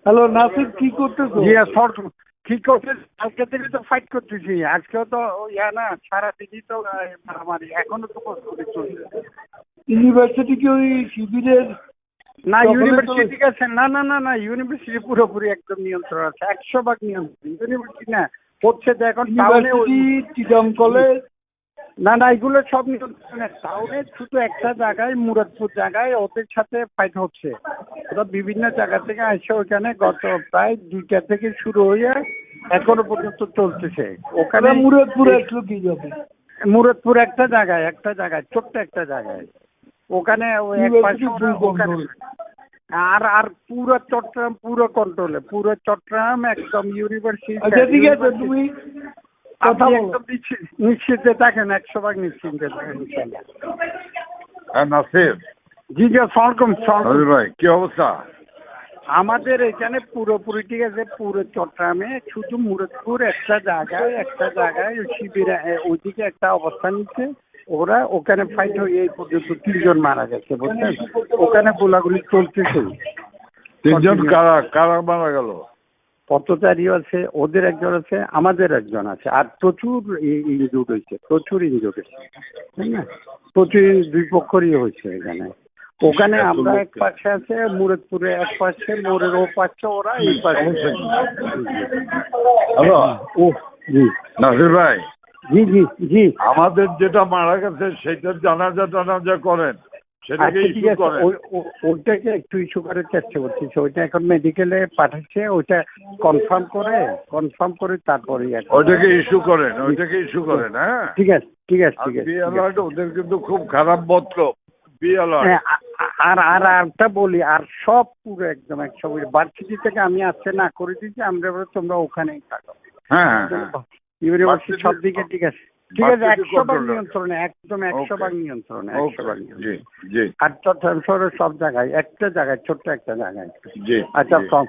Hello Nasir, কি করতেছো? জি short কি করছে? কালকে থেকে তো ফাইট করতেছি, আজকেও তো না সারাদিনই তো মারামারি, এখনো তো প্রস্তুতি চলছে। ইউনিভার্সিটি কি ওই শিবিরের না দখলে ইউনিভার্সিটি চলে? আছে, না না না না ইউনিভার্সিটি পুরোপুরি একদম নিয়ন্ত্রণ আছে, 100% নিয়ন্ত্রণ। ইউনিভার্সিটি না হচ্ছে যে এখন টাউনে ইউনিভার্সিটি, চিটাং কলেজ? না না এগুলো সব নিয়ন্ত্রণে। টাউনে শুধু একটা জায়গায়, মুরাদপুর জায়গায় ওদের সাথে ফাইট হচ্ছে। ওরা বিভিন্ন জায়গা থেকে আসে ওইখানে, গত প্রায় 2টা থেকে শুরু হয়ে এখনো পর্যন্ত চলতেছে ওখানে। মুরাদপুরে আসলো কি যাবে? মুরাদপুর একটা জায়গায় ছোট্ট একটা জায়গায়, ওখানে ওই এক পাশে ওখানে। আর আর পুরো চট্টগ্রাম পুরো কন্ট্রোলে, পুরো চট্টগ্রাম একদম ইউনিভার্সিটি। আচ্ছা ঠিক আছে, তুমি কথা বলো। একদম নিশ্চিন্তে থাকেন, 100% নিশ্চিন্তে থাকেন ইনশাআল্লাহ। হ্যাঁ নাসির জি জি, আসসালামু নাসির ভাই, কি অবস্থা? আমাদের এখানে পুরোপুরি ঠিক আছে, পুরো চট্টগ্রামে শুধু মুরাদপুর একটা জায়গায় শিবির ওইদিকে একটা অবস্থান নিচ্ছে ওরা। ওখানে ফাইট হয়ে এই পর্যন্ত 3 জন মারা গেছে, বুঝছেন? ওখানে গোলাগুলি চলতেছে। 3 জন কারা কারা মারা গেল? পথচারী আছে, ওদের একজন আছে, আমাদের একজন আছে, আর প্রচুর ইনজুর্ড হয়েছে, প্রচুর তাই না? প্রচুর দুই পক্ষরই হয়েছে এখানে। ওখানে আমরা এক পাশে আছে, মুরাদপুরে এক পাশে, মোড়ের ও পাশে ওরা, এই পাশে। হ্যালো ও জি নাসির ভাই, জি জি জি, আমাদের যেটা মারা গেছে সেটার জানাজা করেন, সেটাকে আচ্ছা ঠিক ইস্যু আছে, করেন। ওইটাকে একটু ইস্যু করার চেষ্টা করছি। ওইটা এখন মেডিকেলে পাঠাচ্ছে, ওইটা কনফার্ম করে তারপরে ওইটাকে ইস্যু করেন। হ্যাঁ ঠিক আছে ঠিক আছে আর ঠিক আছে বি ঠিক আছে। অ্যালার্ট ওদের কিন্তু খুব খারাপ মতলব। Be alert. হ্যাঁ, আর একটা বলি, আর সব পুরো একদম 100 ভার্সিটি থেকে আমি আসছে না করে দিচ্ছি, আমরা বলি তোমরা ওখানেই থাকো। হ্যাঁ ইউনিভার্সিটি সব দিকে ঠিক আছে, ঠিক আছে, ভার্সিটি 100% control. নিয়ন্ত্রণে, একদম 100% নিয়ন্ত্রণে, 100% জি নিয়ন্ত্রণে। জি আর চট্টগ্রাম শহরের সব জায়গায়, একটা জায়গায়, ছোট্ট একটা জায়গায়। জি আচ্ছা জি। ফ্রম